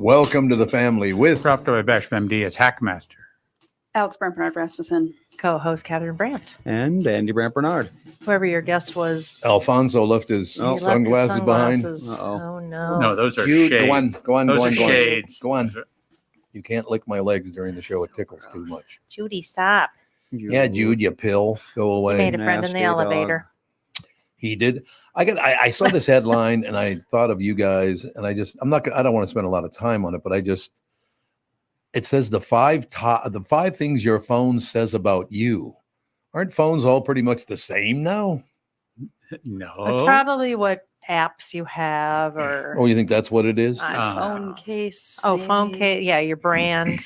Welcome to the family with Dr. Basham MD as Hackmaster. Alex Bernard Rasmussen. Co-host Catherine Brandt. And Andy Brandt Bernard. Whoever your guest was. Alfonso left his He left his sunglasses behind. Oh no. No, those are Jude, shades. go on. Shades. Go on. You can't lick my legs during the show. It tickles too much. Judy, stop. Yeah, Jude, you pill. Go away. He made a friend in the Nasty dog. elevator. He did. I saw this headline and I thought of you guys, and I don't want to spend a lot of time on it, but it says the five things your phone says about you. Aren't phones all pretty much the same now? No. It's probably what apps you have or Oh, you think that's what it is? Phone case. phone maybe. case. Yeah, your brand.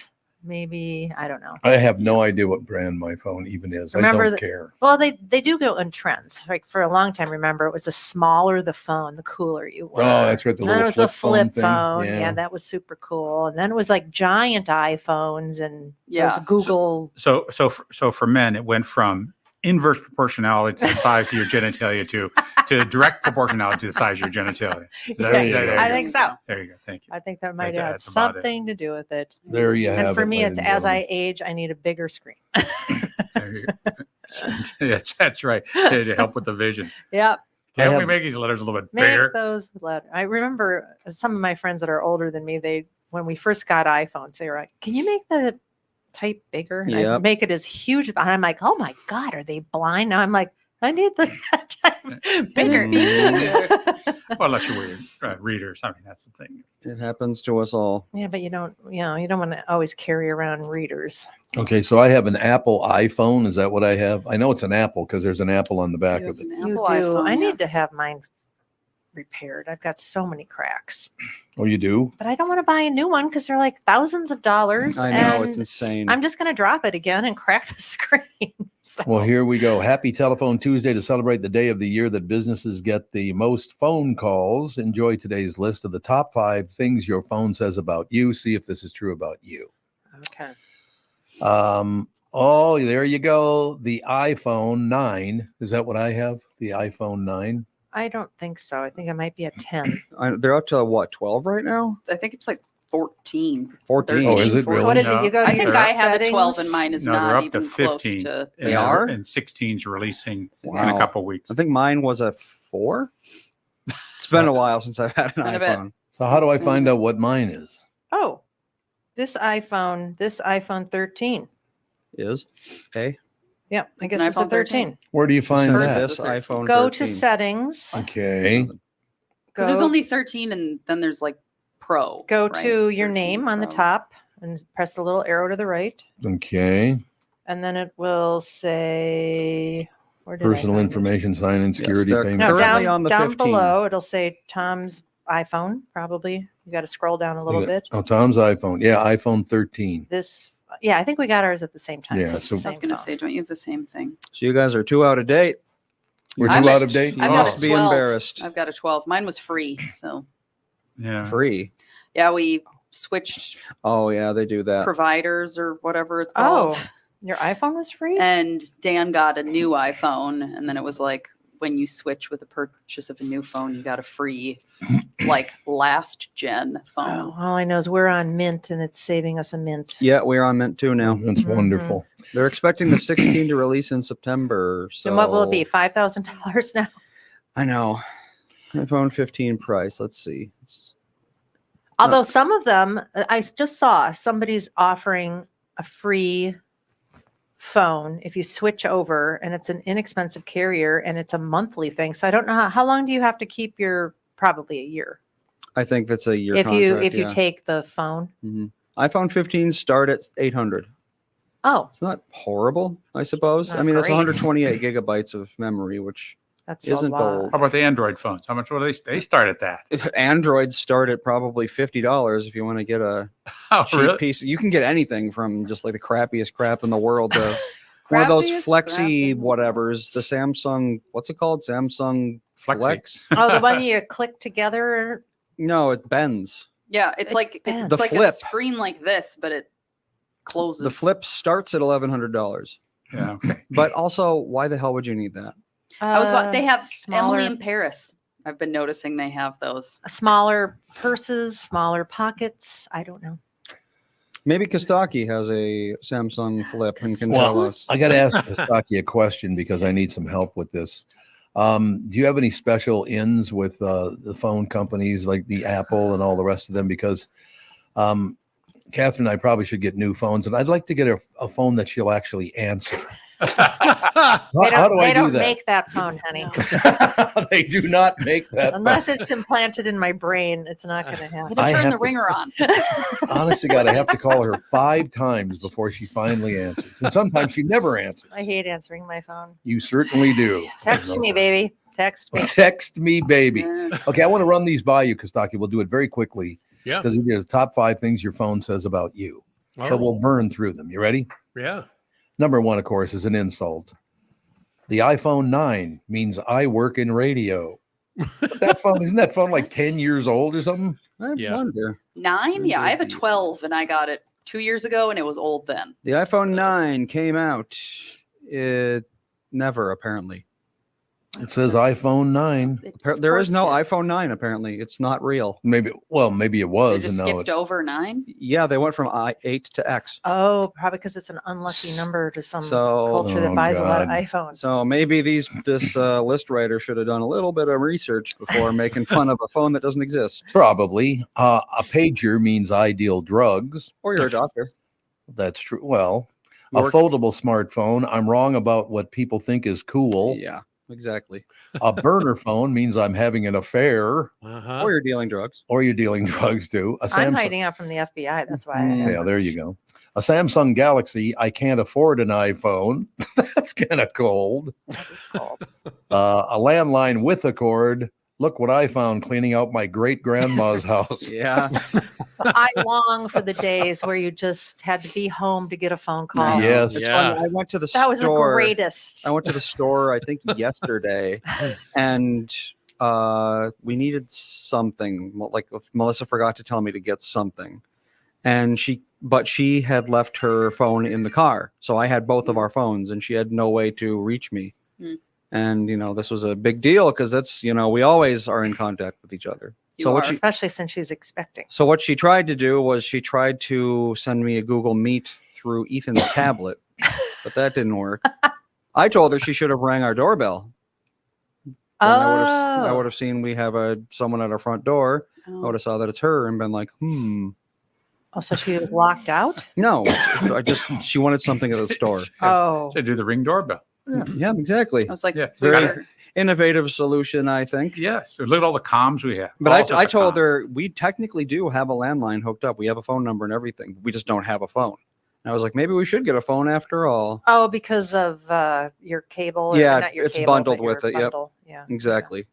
Maybe. I don't know. I have no idea what brand my phone even is. Remember I don't that- care. Well, they do go in trends. Like for a long time, remember, it was the smaller the phone, the cooler you were. Oh, that's right. The And then little it was the flip thing. phone. Yeah, that was super cool. And then it was like giant iPhones and Yeah. those Google. So for men, it went from inverse proportionality to the size of your genitalia to direct proportionality to the size of your genitalia. There you go. I think so. There you go. Thank you. I think that might That's have about it. something to do with it. There you have it. And for me, it's ladies and as gentlemen. I age, I need a bigger screen. There you go. That's right. To help with the vision. Yep. Can't we make these letters a little bit Make bigger? those letters. I remember some of my friends that are older than me, when we first got iPhones, they were like, can you make the type bigger? And I'd Yep. make it as huge. And I'm like, oh my God, are they blind? Now I'm like, I need the type bigger. Well, unless you're readers. I mean, that's the thing. It happens to us all. Yeah, but you don't want to always carry around readers. Okay, so I have an Apple iPhone. Is that what I have? I know it's an Apple because there's an Apple on the back You of have it. an You Apple do. iPhone, I need to yes. have mine repaired. I've got so many cracks, Oh, you do? but I don't want to buy a new one because they're like thousands of dollars. I know, and it's insane. I'm just going to drop it again and crack the screen. So, Well, here we go. Happy Telephone Tuesday to celebrate the day of the year that businesses get the most phone calls. Enjoy today's list of the top 5 things your phone says about you. See if this is true about you. okay. Oh, there you go. The iPhone 9. Is that what I have? The iPhone 9. I don't think so. I think it might be a 10. They're up to what, 12 right now? I think it's like 14. 14. Oh, is it 14. really? What is No, it? You go to I your think I have a 12 settings? and mine is No, they're not up to even close 15. to. They are? And 16's releasing in Wow. a couple of weeks. I think mine was a 4. It's been a while since I've had an been a bit. iPhone. So how do I find out what mine is? Oh, this iPhone 13. Is? Okay. Yeah, I It's guess an it's a iPhone 13. Where do you find Send that? this iPhone Go 13. to settings. Okay. Because there's Go- only 13 and then there's like Pro. Go right? to your 13 name on the Pro. top and press the little arrow to the right. Okay. And then it will say, where did I Personal find it? information, sign in, security they're payment. No, Currently down, on the down 15. below, it'll say Tom's iPhone, probably. You got to scroll down a little bit. Oh, Tom's iPhone. Yeah, iPhone 13. I think we got ours at the same time. Yeah, so it's so- the I same was going to phone. say, don't you have the same thing? So you guys are 2 out of date. We're I'm too at- out of date? You I've must got a be 12. embarrassed. I've got a 12. Mine was free. So, Yeah. Free. yeah, we switched Oh, yeah, they do that. providers or whatever it's called. Oh, your iPhone was free? And Dan got a new iPhone. And then it was like, when you switch with the purchase of a new phone, you got a free, like, last gen Oh, phone. all I know is we're on Mint and it's saving us a mint. Yeah, we're on Mint 2 now. That's Mhm. wonderful. They're expecting the 16 to release in September. So And what will it be? $5,000 now? I know. iPhone 15 price. Let's see. Although some of them, I just saw somebody's offering a free phone if you switch over, and it's an inexpensive carrier and it's a monthly thing. So I don't know how long do you have to keep probably a year I think that's a year if contract. you yeah. take the phone. Mhm. iPhone 15 start at 800. Oh, It's not horrible, I suppose. I Not mean, that's great. 128 gigabytes of memory, which that's Isn't a the- lot. How about the Android phones? How much will they start at that? Androids start at probably $50 if you want to get a Oh, cheap really? piece. You can get anything from just like the crappiest crap in the world to one of those Crappiest crap flexi in the world. whatevers. The Samsung, what's it called? Samsung Flexi. Flex? Oh, the one you click together. No, it bends. Yeah, it's like bends. The it's like flip. a screen like this, but it closes. The Flip starts at $1,100. Yeah. Okay. But also, why the hell would you need that? They have smaller. Emily in Paris. I've been noticing they have those. Smaller purses, smaller pockets. I don't know. Maybe Costaki has a Samsung Flip and can Well, tell us. I got to ask Costaki a question because I need some help with this. Do you have any special ins with the phone companies like the Apple and all the rest of them? Because Catherine and I probably should get new phones, and I'd like to get a phone that she'll actually answer. How do I They do don't that? make that phone, honey. They do not make that. Unless it's implanted in my brain, it's not going to happen. You gotta I turn have the to- ringer on. Honest to God, I have to call her 5 times before she finally answers. And sometimes she never answers. I hate answering my phone. You certainly do. Text me, baby. Text me. Text me, baby. Okay, I want to run these by you, Costaki. We'll do it very quickly Yeah. because there's top 5 things your phone says about you. But we'll burn through them. You ready? Yeah. Number 1, of course, is an insult. The iPhone 9 means I work in radio. But that phone, isn't that phone like 10 years old or something? I Yeah. wonder. 9? Yeah, I have a 12 and I got it 2 years ago and it was old then. The iPhone 9 came out. It never, apparently. It says iPhone 9. There is no Forced it. iPhone 9, apparently. It's not real. Maybe it They was, just and now skipped it, over 9. Yeah, they went from I8 to X. Oh, probably because it's an unlucky number to some So- culture that Oh, buys a lot of God. iPhones. So maybe this list writer should have done a little bit of research before making fun of a phone that doesn't exist. probably. A pager means I deal drugs. Or you're a doctor. That's true. Well, a Work- foldable smartphone. I'm wrong about what people think is cool. Yeah, exactly. A burner phone means I'm having an affair, Uh-huh. Or you're dealing drugs. or you're dealing drugs too. A I'm Samsung. hiding out from the FBI. That's why. Mm. Yeah, there you go. A Samsung Galaxy. I can't afford an iPhone. That's kind of cold. A landline with a cord. Look what I found cleaning out my great grandma's house. Yeah. I long for the days where you just had to be home to get a phone call. Yes. It's Yeah. funny. I went to the That was the store. greatest. I went to the store, I think yesterday, and we needed something. Like Melissa forgot to tell me to get something, and she had left her phone in the car, so I had both of our phones, and she had no way to reach me. Hmm. And this was a big deal because that's we always are in contact with each other. You are. Especially since she's expecting. So what she tried to do was she tried to send me a Google Meet through Ethan's tablet, but that didn't work. I told her she should have rang our doorbell. Then I would have seen we have someone at our front door. I would Oh. have saw that it's her and been like, Oh, so she was locked out? no. She wanted something at the store. Oh. They do the Ring doorbell. Yeah, exactly. I was like, Yeah. Very innovative solution, I think. Yes. Look at all the comms we have. But All I sorts of told comms. her we technically do have a landline hooked up. We have a phone number and everything. We just don't have a phone. And I was like, maybe we should get a phone after all. Oh, because of your cable? or Yeah, not your it's cable, bundled but your with it, yep. bundle. Yeah. Exactly.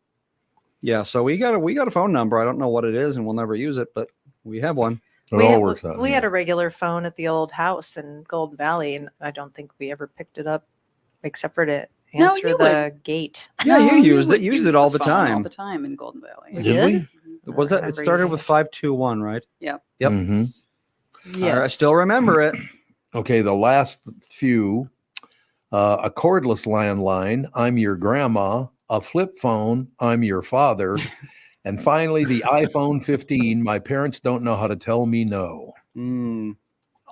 Yeah, so we got a phone number. I don't know what it is, and we'll never use it, but we have one. It all works out. We had a regular phone at the old house in Golden Valley, and I don't think we ever picked it up except for to No, answer you the gate. Yeah, No, you used would it. Used use it all the the phone All time. the time in Golden Valley. We Did we? Mhm. Was I that? It remember started using with it. 521, right? Yep. Mhm. Yes. I still remember it. Okay, the last few. A cordless landline. I'm your grandma. A flip phone. I'm your father. And finally, the iPhone 15. My parents don't know how to tell me no. Mm.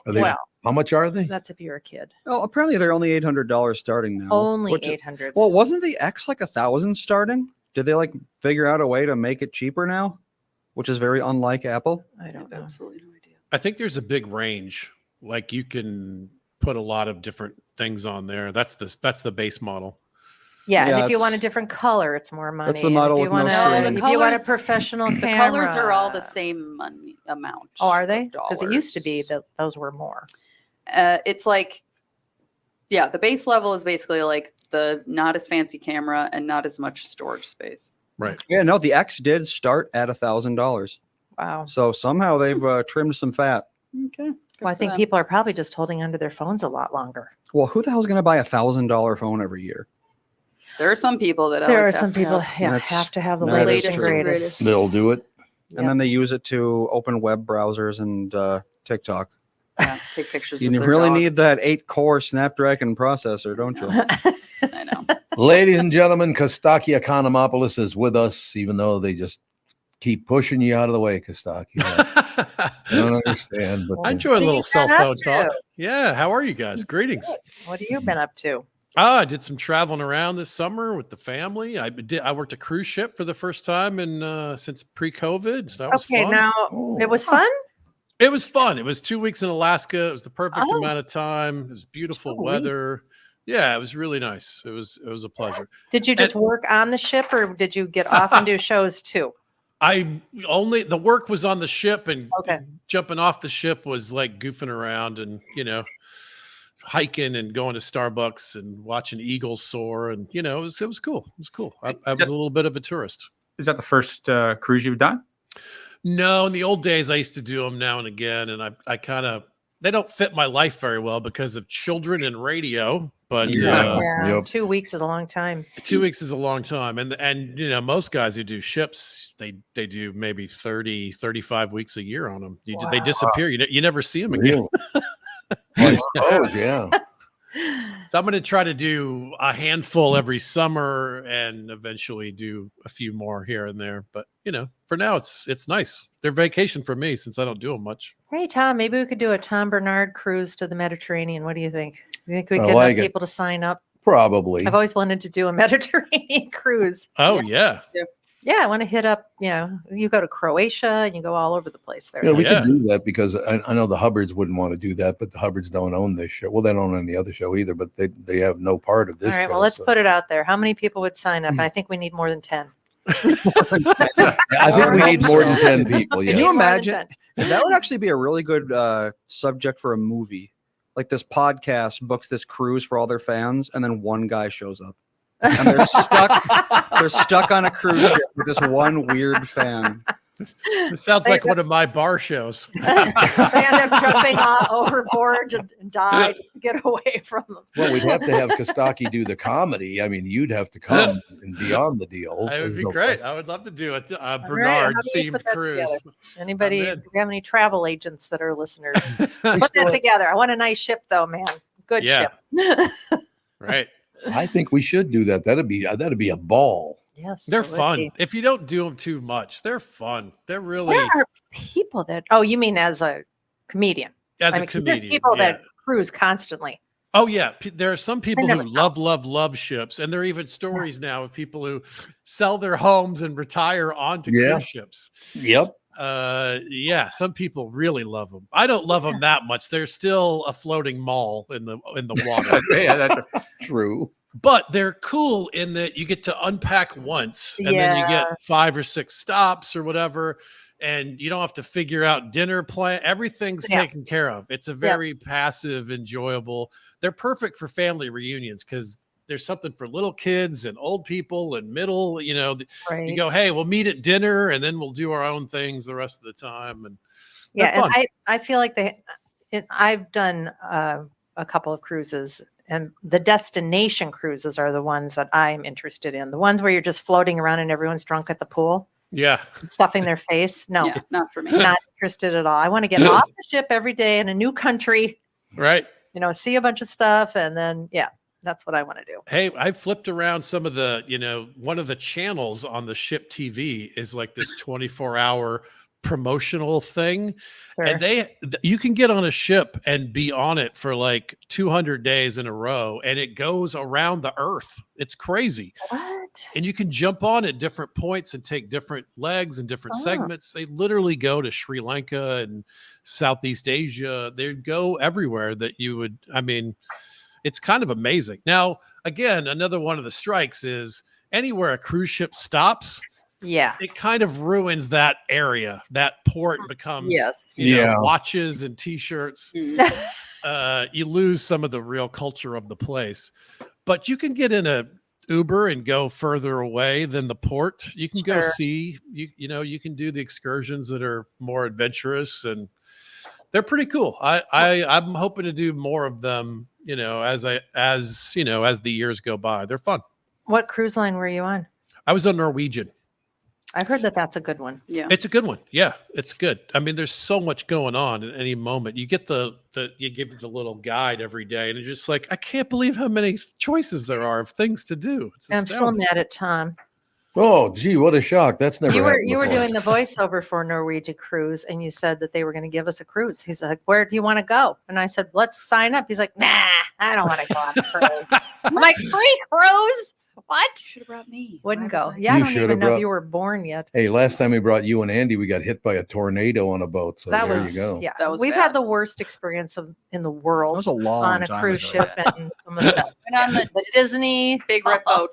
Are they, Well, how much are they? that's if you're a kid. Oh, apparently they're only $800 starting now. Only which is- 800. Well, wasn't the X like 1,000 starting? Did they figure out a way to make it cheaper now? Which is very unlike Apple. I I don't have know. absolutely no idea. I think there's a big range. Like you can put a lot of different things on there. That's the base model. Yeah, Yeah, and if you want a it's- different color, it's more money. That's the And model if with you no want screen. If you want a colors- professional The camera, colors are all the same money amount. Oh, are they? of Because it used to be dollars. that those were more. It's like, yeah, the base level is basically like the not as fancy camera and not as much storage space. Right. Yeah, no, the X did start at $1,000. Wow. So somehow they've trimmed some fat. Okay. Well, I think people are probably just holding onto their phones a lot longer. Well, who the hell's going to buy $1,000 phone every year? There are some people that There are always some have to people have- have to have the that is latest and true. greatest. They'll do it. And then they use it to open web browsers and TikTok. yeah, take pictures. You of their really dog. need that 8-core Snapdragon processor, don't you? I know. Ladies and gentlemen, Costaki Economopoulos is with us, even though they just keep pushing you out of the way, Costaki. I don't understand. But I enjoy a What have little you cell been up phone talk. to? Yeah, how are you guys? Greetings. What have you been up to? I did some traveling around this summer with the family. I worked a cruise ship for the first time in since pre-COVID. So that was Okay, fun. now Oh. it was fun. It was fun. It was 2 weeks in Alaska. It was the perfect Oh. amount of time. It was beautiful 2 weather. Yeah, it was really nice. It was a pleasure. Did you just work on the ship, or did you get off and do shows too? The work was on the ship, and Okay. jumping off the ship was like goofing around and hiking and going to Starbucks and watching eagles soar, and it was cool. It was cool. I was a little bit of a tourist. Is that the first cruise you've done? No, in the old days I used to do them now and again, and I kind of they don't fit my life very well because of children and radio. But Yeah, Yep. 2 weeks is a long time. 2 weeks is a long time. And most guys who do ships, they do maybe 30, 35 weeks a year on them. They Wow. disappear. You never see them again. Really? I suppose, yeah. So I'm going to try to do a handful every summer and eventually do a few more here and there. But, for now it's nice. They're vacation for me since I don't do them much. Hey, Tom, maybe we could do a Tom Bernard cruise to the Mediterranean. What do you think? You think we'd I get like enough it. people to sign up? Probably. I've always wanted to do a Mediterranean cruise. Oh, yeah. Yeah, I want to hit up, you go to Croatia and you go all over the place there. Yeah, we Yeah. could do that because I know the Hubbards wouldn't want to do that, but the Hubbards don't own this show. Well, they don't own any other show either, but they have no part of this All right, show. well, let's so. put it out there. How many people would sign up? I think we need more than 10. Yeah, I think we need more than 10 people. Can Yeah. you More than imagine? 10. That would actually be a really good subject for a movie. Like this podcast books this cruise for all their fans, and then one guy shows up, and they're stuck. They're stuck on a cruise ship with this one weird fan. This sounds like one of my bar shows. They end up jumping overboard and die just to get away from them. Well, we'd have to have Costaki do the comedy. I mean, you'd have to come and be on the deal. That would be There's no- great. I would love to do a All right, Bernard how do you themed put that cruise. together? Anybody, I'm do in. we have any travel agents that are listeners? Put that together. I want a nice ship, though, man. Good Yeah. ship. Right. I think we should do that. That'd be a ball. Yes, They're it would fun. be. If you don't do them too much, they're fun. They're really, There are people that. Oh, you mean as a comedian? as I a mean, 'cause there's comedian. people yeah. that cruise constantly. Oh yeah, there are some people who never stop. love ships, and there are even stories now of people who sell their homes and retire onto Yeah. cruise ships. Yep. Yeah, some people really love them. I don't love them that much. They're still a floating mall in the water, Yeah, that's True. but they're cool in that you get to unpack once, and then you Yeah. get 5 or 6 stops or whatever. And you don't have to figure out dinner plan. Everything's Yeah. taken care of. It's a very passive, enjoyable. They're perfect for family reunions because there's something for little kids and old people and middle. Right. You go, hey, we'll meet at dinner and then we'll do our own things the rest of the time. And Yeah, they're and fun. I feel like I've done a couple of cruises, and the destination cruises are the ones that I'm interested in. The ones where you're just floating around and everyone's drunk at the pool, yeah, stuffing their face. No, Yeah, not for me. not interested at all. I want to get off the ship every day in a new country, right. see a bunch of stuff, and then that's what I want to do. Hey, I flipped around some of the, one of the channels on the ship TV is like this 24-hour promotional thing. Sure. And you can get on a ship and be on it for like 200 days in a row, and it goes around the earth. It's crazy. What? And you can jump on at different points and take different legs and different Oh. segments. They literally go to Sri Lanka and Southeast Asia. They go everywhere that you would, it's kind of amazing. Now, again, another one of the strikes is anywhere a cruise ship stops, Yeah. it kind of ruins that area. That port becomes Yes. Yeah. watches and t-shirts. You lose some of the real culture of the place. But you can get in a Uber and go further away than the port. You can go Sure. see, you can do the excursions that are more adventurous, and they're pretty cool. I'm hoping to do more of them, as the years go by. They're fun. What cruise line were you on? I was on Norwegian. I've heard that that's a good one. Yeah. It's a good one. Yeah, it's good. I mean, there's so much going on at any moment. You get you give the little guide every day, and it's just like, I can't believe how many choices there are of things to do. It's I'm still astounding. mad at Tom. Oh, gee, what a shock! That's never. You were happened before. doing the voiceover for Norwegian Cruise, and you said that they were going to give us a cruise. He's like, "Where do you want to go?" And I said, "Let's sign up." He's like, "Nah, I don't want to go on a cruise." I'm like, "Free cruise? What?" Should have brought me. Wouldn't Why was go. I- Yeah, I You don't should even have know brought- if you were born yet. Hey, last time we brought you and Andy, we got hit by a tornado on a boat. So That there was you go. yeah. That was We've bad. had the worst experience in the That world was a long on a time cruise ago. ship, and some of the best. And on the Disney big red boat.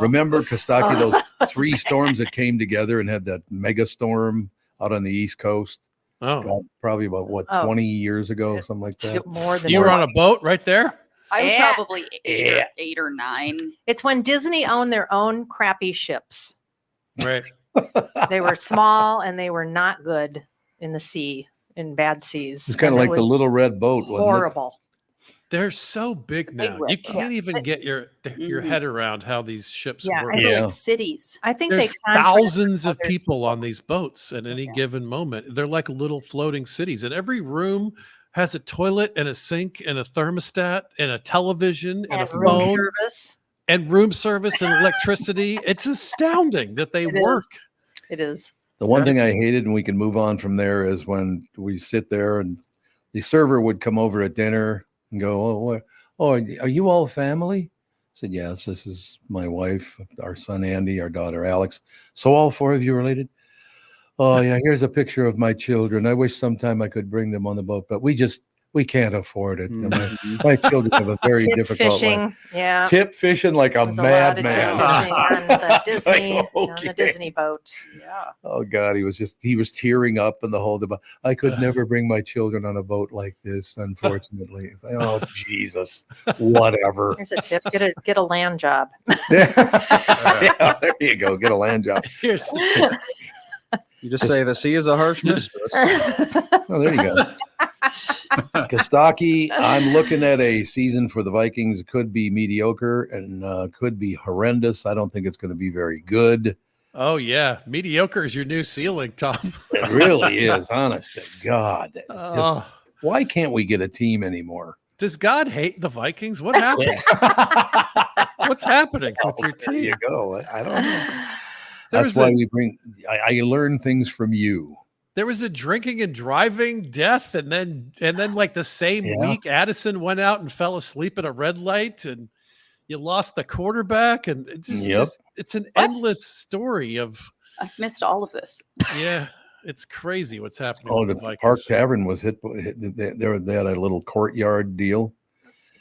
Remember, Costaki, Oh. those 3 storms that came together and had that mega storm out on the East Coast? Oh, God, probably about what, Oh. 20 years ago, something like that. More than you were on a boat right there. I was Yeah. probably Yeah. 8 or 9. It's when Disney owned their own crappy ships. Right. They were small and they were not good in the sea, in bad seas. It's kind And of it like the was little red boat, wasn't horrible. They're so big now. You red. can't even get your Mhm. head around how these ships Yeah, work. I They're Yeah. like cities. I think There's they contract thousands of other people on these boats at any Yeah. given moment. They're like little floating cities, and every room has a toilet and a sink and a thermostat and a television and a and room phone service. and room service and electricity. It's astounding that they It is. work. It is. The one Yeah. thing I hated, and we can move on from there, is when we sit there and the server would come over at dinner and go, "Oh, are you all family?" I said, "Yes, this is my wife, our son Andy, our daughter Alex. So all 4 of you related?" "Oh yeah, here's a picture of my children. I wish sometime I could bring them on the boat, but we can't afford it. Mhm. My children have a very Tip difficult fishing. life." Yeah. Tip fishing like a There's a lot of tip madman. fishing on the It's like, Disney, on the okay. Disney boat. Yeah. Oh God, he was tearing up in the whole debate. I could never bring my children on a boat like this, unfortunately. It's like, oh Jesus, whatever. Here's a tip: get a land job. Yeah, there you go. Get a land job. Here's the tip. You just say the sea is a harsh mistress. Oh, there you go. Kostaki, I'm looking at a season for the Vikings. It could be mediocre and could be horrendous. I don't think it's going to be very good. Oh yeah, mediocre is your new ceiling, Tom. It really is, honest to God. It's just, Oh, why can't we get a team anymore? does God hate the Vikings? What happened? What's happening with your There you team? go. I don't know. There That's was why a- we bring. I learn things from you. There was a drinking and driving death, and then like the same Yeah. week, Addison went out and fell asleep at a red light, and you lost the quarterback, and it's just, Yep. it's an What? endless story of I've missed all of this. yeah, it's crazy what's happening. Oh, with the the Vikings. Park Tavern was hit. They had a little courtyard deal.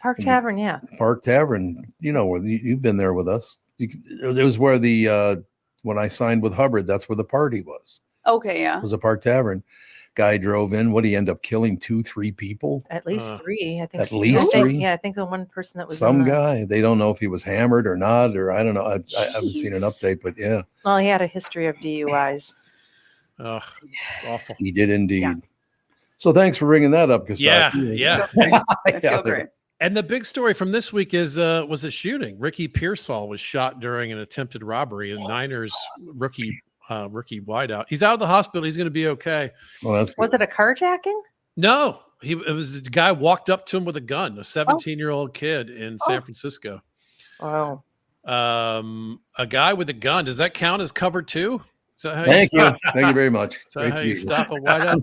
Park Tavern, yeah. Park Tavern, where you've been there with us. It was where the when I signed with Hubbard, that's where the party was. Okay, yeah. It was a Park Tavern. Guy drove in. What, he end up killing 2-3 people? At least Uh, 3. I think. At least I think- 3? Yeah, I think the one person that was Some in the, guy. They don't know if he was hammered or not, or I don't know. I haven't seen an Jeez. update, but yeah, Well, he had a history of DUIs. Ugh, awful. he did indeed. Yeah. So thanks for bringing that up, Kostaki. Yeah. I feel great. And the big story from this week is was a shooting. Ricky Pearsall was shot during an attempted robbery. A Niners rookie wideout. He's out of the hospital. He's going to be okay. Well, that's Was it a carjacking? No, it was a guy walked up to him with a gun. A 17-year-old kid in San Francisco. Oh, A guy with a gun. Does that count as cover too? Is that how Thank you. stop- Thank you very much. Is that Great how to you meet stop a wideout?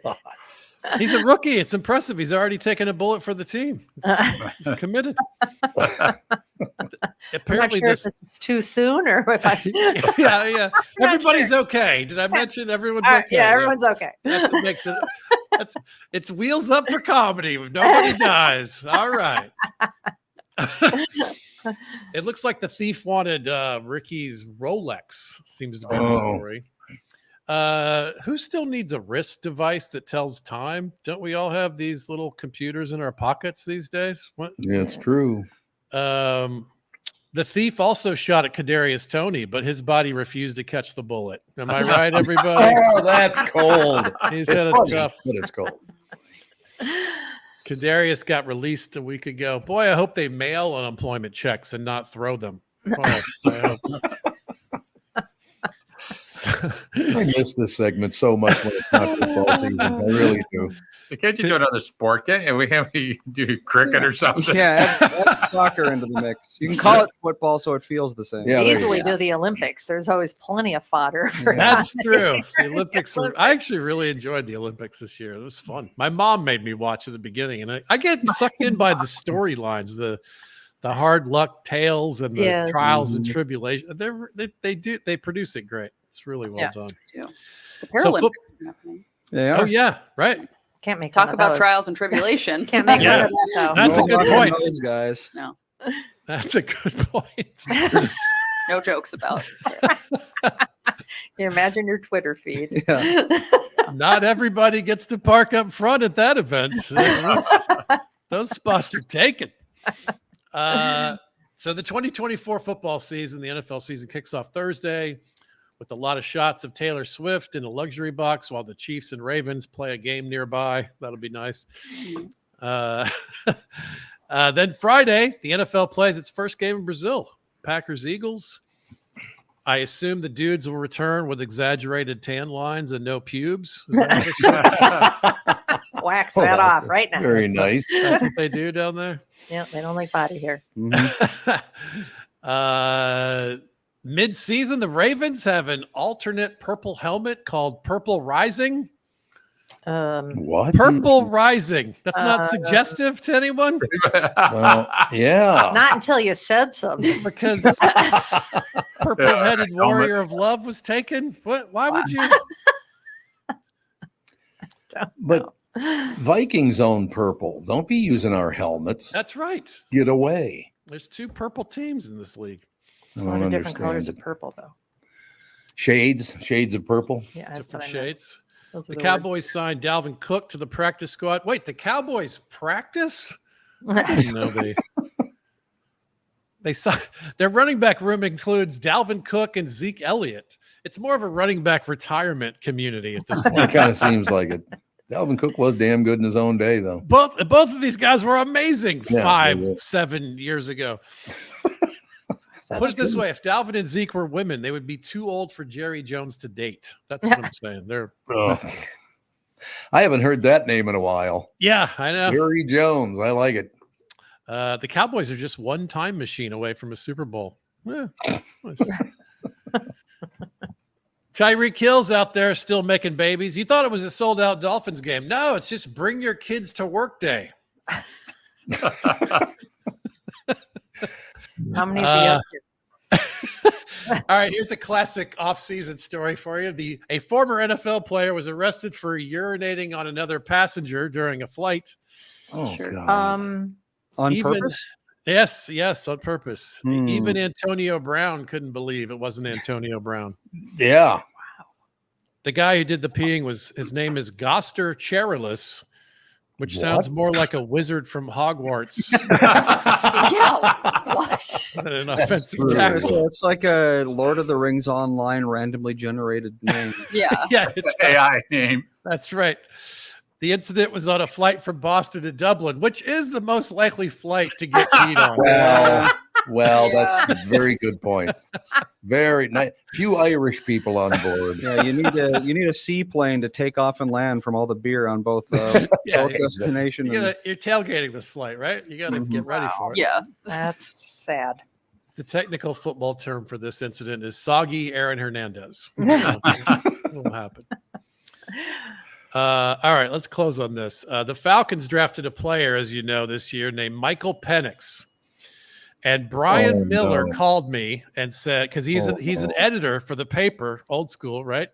God. He's a rookie. It's impressive. He's already taken a bullet for the team. He's committed. I'm not Apparently, sure if this is too soon or if I. yeah. not Everybody's okay. Did I mention everyone's okay? Yeah, everyone's okay. That's what makes it. It's wheels up for comedy. Nobody dies. All right. It looks like the thief wanted Ricky's Rolex. Seems to be the Oh. story. Who still needs a wrist device that tells time? Don't we all have these little computers in our pockets these days? What? Yeah, it's true. The thief also shot at Kadarius Toney, but his body refused to catch the bullet. Am I right, everybody? Oh, that's cold. He's It's had a funny, tough. but it's cold. Kadarius got released a week ago. Boy, I hope they mail unemployment checks and not throw them. Boy, I hope. I miss this segment so much when it's not football season. I really do. Can't you do another sport? Can't we do cricket or something? Yeah, add soccer into the mix. You can call it football so it feels the same. Yeah, there you Easily go. do the Olympics. There's always plenty of fodder. For That's true. The Olympics were. I actually really enjoyed the Olympics this year. It was fun. My mom made me watch at the beginning, and I get sucked in by the storylines, the hard luck tales, and the Yes. trials and tribulations. They produce it great. It's really well Yeah. done. The So Paralympics are happening. Yeah. Oh yeah, right. Can't make Talk fun of about those. trials and tribulation. Can't make Yeah. fun of that though. That's a No good luck on point. those guys. No, That's a good point. no jokes about it. You imagine your Twitter feed. Yeah. Not everybody gets to park up front at that event. Those spots are taken. So the 2024 football season, the NFL season, kicks off Thursday with a lot of shots of Taylor Swift in a luxury box while the Chiefs and Ravens play a game nearby. That'll be nice. Then Friday, the NFL plays its first game in Brazil. Packers-Eagles. I assume the dudes will return with exaggerated tan lines and no pubes. Is that what this is? Wax that off right now. Very nice. That's what they do down there. Yeah, they don't like body hair. Mid-season, the Ravens have an alternate purple helmet called Purple Rising. What? Purple Rising. That's not suggestive to anyone Well, yeah. Not until you said something. because Purple-Headed Warrior of Love was taken. What? Why would you? But Vikings own purple. Don't be using our helmets. That's right. Get away. There's 2 purple teams in this league. It's I a lot don't of different colors understand of it. purple, though. Shades of purple. Yeah, that's Different what I meant. shades. Those are The the Cowboys signed Dalvin Cook to the practice squad. Wait, the Cowboys practice? I didn't know they signed. Their running back room includes Dalvin Cook and Zeke Elliott. It's more of a running back retirement community at this It point. kind of seems like it. Dalvin Cook was damn good in his own day, though. Both of these guys were amazing Yeah, they were. 5-7 years ago. That's Put it this way: if Dalvin and Zeke were women, they would be too old for Jerry Jones to date. That's what I'm saying. They're Ugh. I haven't heard that name in a while. yeah, I know. Jerry Jones. I like it. The Cowboys are just one time machine away from a Super Bowl. Yeah, nice. Tyreek Hill's out there still making babies. You thought it was a sold out Dolphins game. No, it's just bring your kids to work day. How many is he up to? All right, here's a classic off-season story for you. A former NFL player was arrested for urinating on another passenger during a flight. Oh, Sure. God. On Even- purpose? Yes, on purpose. Hmm. Even Antonio Brown couldn't believe it wasn't Antonio Brown. Yeah. The guy who did the peeing his name is Goster Cherilus, which sounds What? more like a wizard from Hogwarts Yeah. What? than an offensive true. tackle. So it's like a Lord of the Rings online randomly generated name. Yeah. Yeah, it's AI name. That's right. The incident was on a flight from Boston to Dublin, which is the most likely flight to get peed on. Well, Yeah. that's a very good point. Very nice. Few Irish people on board. Yeah, you need a seaplane to take off and land from all the beer on both Yeah, both destination. you're tailgating this flight, right? You got to get ready for it. Yeah. That's sad. The technical football term for this incident is soggy Aaron Hernandez. It'll happen. All right, let's close on this. The Falcons drafted a player, as you know, this year named Michael Penix. And Brian Miller called me and said, because he's an editor for the paper, Old School, right?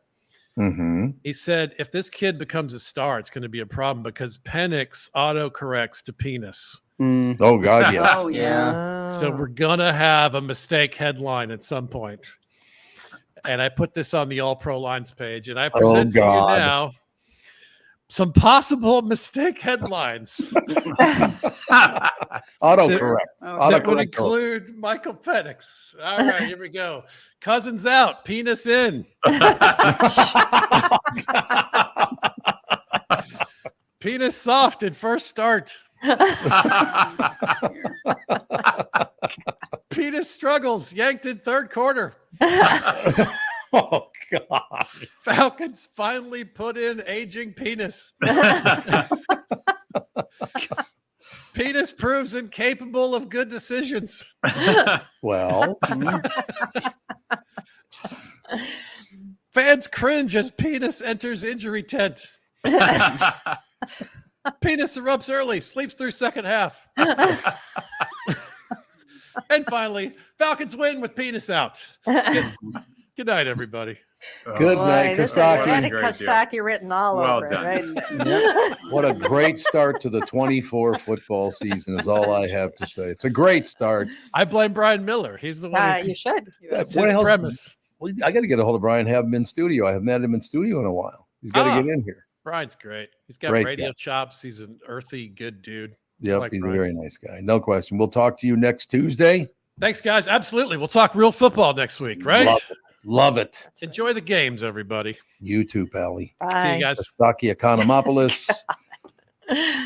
Mm-hmm. He said, if this kid becomes a star, it's going to be a problem because Penix autocorrects to penis. Mm. Oh, God, yeah. Oh yeah. So we're going to have a mistake headline at some point. And I put this on the All Pro Lines page, and I present to you God. now some possible mistake headlines Autocorrect. Okay. that would Autocorrect. include Michael Penix. All right, here we go. Cousins out, penis in. Penis soft at first start. Penis struggles, yanked in third quarter. Oh God. Falcons finally put in aging penis. Penis proves incapable of good decisions. Well, Fans cringe as penis enters injury tent. Penis erupts early, sleeps through second half. And finally, Falcons win with penis out. Good night, everybody. Good Boy, night, this is Costaki. had a Great deal. Costaki written all Well over done. it, right? what a great start to the 24 football season is all I have to say. It's a great start. I blame Brian Miller. He's the one who You should. it's What his else? premise. Well, I got to get a hold of Brian, have him in studio. I haven't had him in studio in a while. He's got to get in here. Brian's great. He's got Great radio guy. chops. He's an earthy, good dude. Yep, like he's Brian. a very nice guy. No question. We'll talk to you next Tuesday. Thanks, guys. Absolutely. We'll talk real football next week, right? Love it. Love it. Enjoy the games, everybody. You too, Pally. See Bye. you guys. Costaki Economopoulos.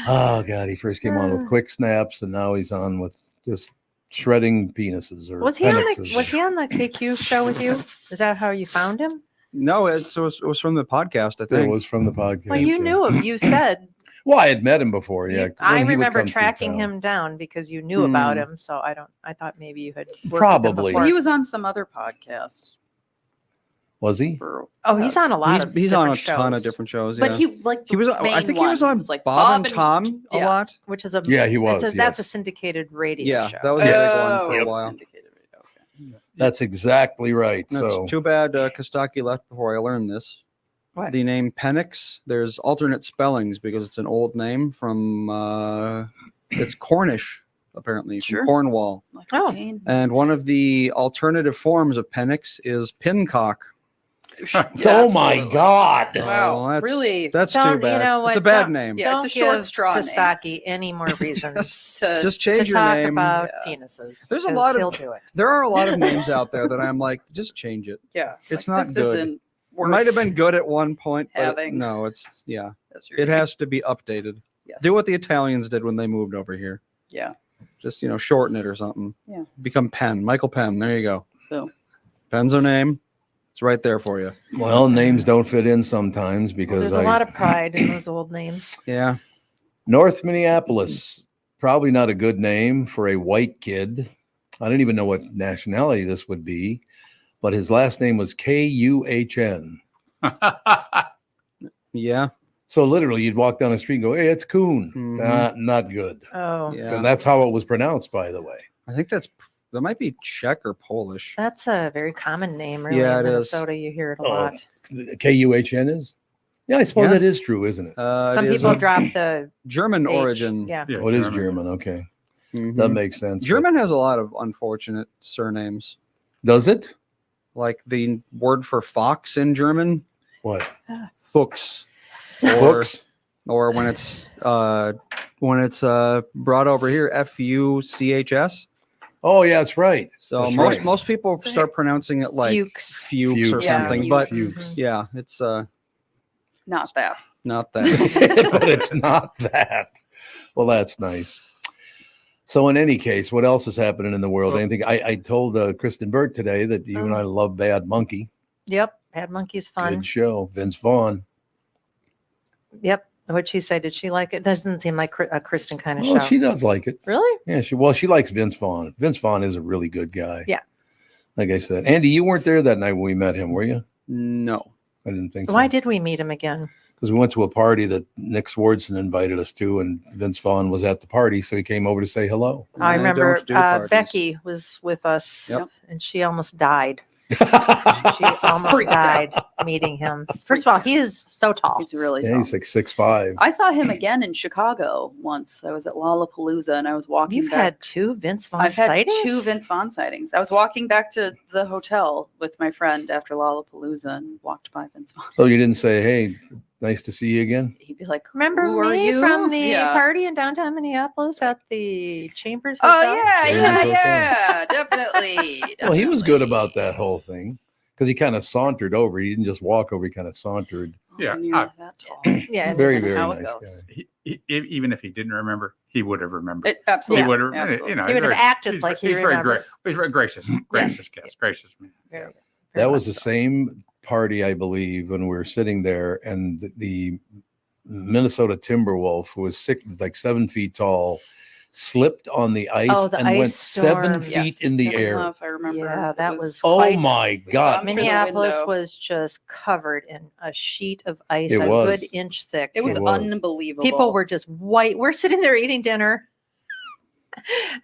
Oh, God. He first came on with quick snaps, and now he's on with just shredding penises. Or Was he on the penises. KQ show with you? Is that how you found him? No, it was from the podcast, I It think. was from the podcast. Well, you yeah. knew him. You said Well, I had met him before. Yeah, I when he would remember come through tracking town. him down because you knew about him. So I thought maybe you had worked with him Probably. before. He was on some other podcast. Was he? For, Oh, he's on a lot of. He's on a different ton of shows, different shows. but Yeah. he like He was. the I main think he was one on was like Bob and Tom a yeah. lot. which is a Yeah, he was, That's a yes. syndicated radio Yeah, show. that was a big one Oh, for a it's while. syndicated radio, okay. That's exactly right. It's So too bad Kostaki left before I learned this. What? The name Penix, there's alternate spellings because it's an old name from it's Cornish, apparently, Sure. from Cornwall. Like Oh. cocaine. And one of the alternative forms of Penix is pincock. Yeah, oh my absolutely. God. Wow, that's, really? That's Don't- too you bad. know It's a what, bad don't- name. Yeah, Don't it's a short give straw name. Kostaki any more reasons To- Just to change your talk name. about Yeah. penises. There's a 'cause lot of- he'll do it. There are a lot of names out there that I'm like, just change it. yeah, It's like, not this good. Isn't It worth might have been good at one point, but having. no, it's yeah. That's your It has to be updated. yes. Do what the Italians did when they moved over here. Yeah. Just shorten it or something. Yeah. Become Penn. Michael Penn. There you go. Boom. Penn's a name. It's right there for you. Well, names don't fit in sometimes Well, because there's a lot of pride in those old names. Yeah. North Minneapolis, probably not a good name for a white kid. I don't even know what nationality this would be, but his last name was Kuhn. Yeah. So literally, you'd walk down the street and go, "Hey, it's Kuhn." Mhm. Not good. Oh, Yeah. And that's how it was pronounced, by the way. I think that might be Czech or Polish. that's a very common name. Really, Yeah, in it is. Minnesota, you hear it a Oh, lot. Kuhn is? Yeah, I suppose Yeah. that is true, isn't it? Some It is people a drop the German H. origin. Yeah. Yeah, Oh, it is German. Okay. Mhm. That makes sense. but- German has a lot of unfortunate surnames. Does it? Like the word for fox in German, What? Fuchs. Fuchs? Or when it's brought over here, Fuchs. Oh, yeah, that's right. So That's most right. most people start pronouncing it like Fuchs. Fuchs or Fuchs. Yeah, something, Fuchs. but Fuchs. yeah, it's Not that. not that. But it's not that. Well, that's nice. So in any case, what else is happening in the world? Anything? I told Kristen Burt today that you and I love Bad Monkey. Yep. Bad Monkey's fun. Good show. Vince Vaughn. Yep. What'd she say? Did she like it? Doesn't seem like a Kristen kind of Oh, show. she does like it. Really? Yeah, she likes Vince Vaughn. Vince Vaughn is a really good guy. Yeah. Like I said, Andy, you weren't there that night when we met him, were you? No. I didn't think so. Why did we meet him again? Because we went to a party that Nick Swardson invited us to, and Vince Vaughn was at the party, so he came over to say hello. I remember don't do parties. Becky was with us, Yep. and she almost died. She almost Freaked died meeting him. First of all, he is so tall. He's really Yeah, tall. he's like 6'5". I saw him again in Chicago once. I was at Lollapalooza and I was walking You've back. had two Vince Vaughn I've had sightings? 2 Vince Vaughn sightings. I was walking back to the hotel with my friend after Lollapalooza and walked by Vince Vaughn. So you didn't say, "Hey, nice to see you again"? He'd be like, Remember "Who are me you?" from the Yeah. party in downtown Minneapolis at the Chambers Oh Hotel? yeah, definitely. Well, he was good definitely. about that whole thing because he kind of sauntered over. He didn't just walk over; he kind of sauntered. Yeah, When you're that tall. Yeah, and Very, this is very how nice it goes. guy. Even if he didn't remember, he would have remembered. It, absolutely. He would have, absolutely. you know. He would have very- acted he's like he he's very remembered. He's very gracious, gracious man. Very good. That was the same party, I believe, when we were sitting there, and the Minnesota Timberwolf, who was like 7 feet tall, slipped on the ice Oh, the and ice went 7 storm. feet Yes, in the Kevin air. Love, I remember. Yeah, It that was Oh quite- my we saw God! him through the Minneapolis window. was just covered in a sheet of ice, It a was. good inch thick. It was It was. unbelievable. People were just white. We're sitting there eating dinner,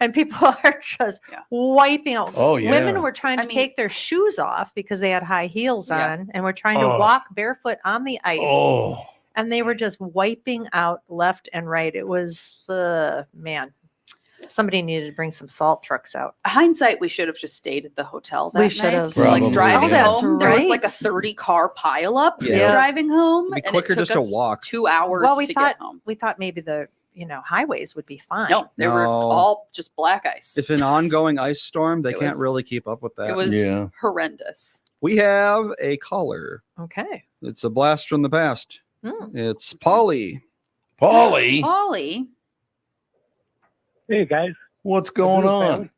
and people are just Yeah. wiping out. Oh, yeah. Women were trying to I mean- take their shoes off because they had high heels Yeah. on, and were trying to Oh. walk barefoot on the ice. Oh, And they were just wiping out left and right. It was, man, somebody needed to bring some salt trucks out. hindsight, we should have just stayed at the hotel that We night. should have. Probably, Like driving yeah. Oh, that's home, there was like a right. 30-car pileup Yeah. driving home. It'd be and quicker it took just to us walk. 2 hours Well, we to thought get home. we thought maybe the highways would be fine. No, they were No. all just black ice. It's an ongoing ice storm. They It can't was- really keep up with that. It was Yeah. horrendous. We have a caller. Okay. It's a blast from the past. Mm. It's Paulie. Paulie, Paulie, Hey guys. what's going on?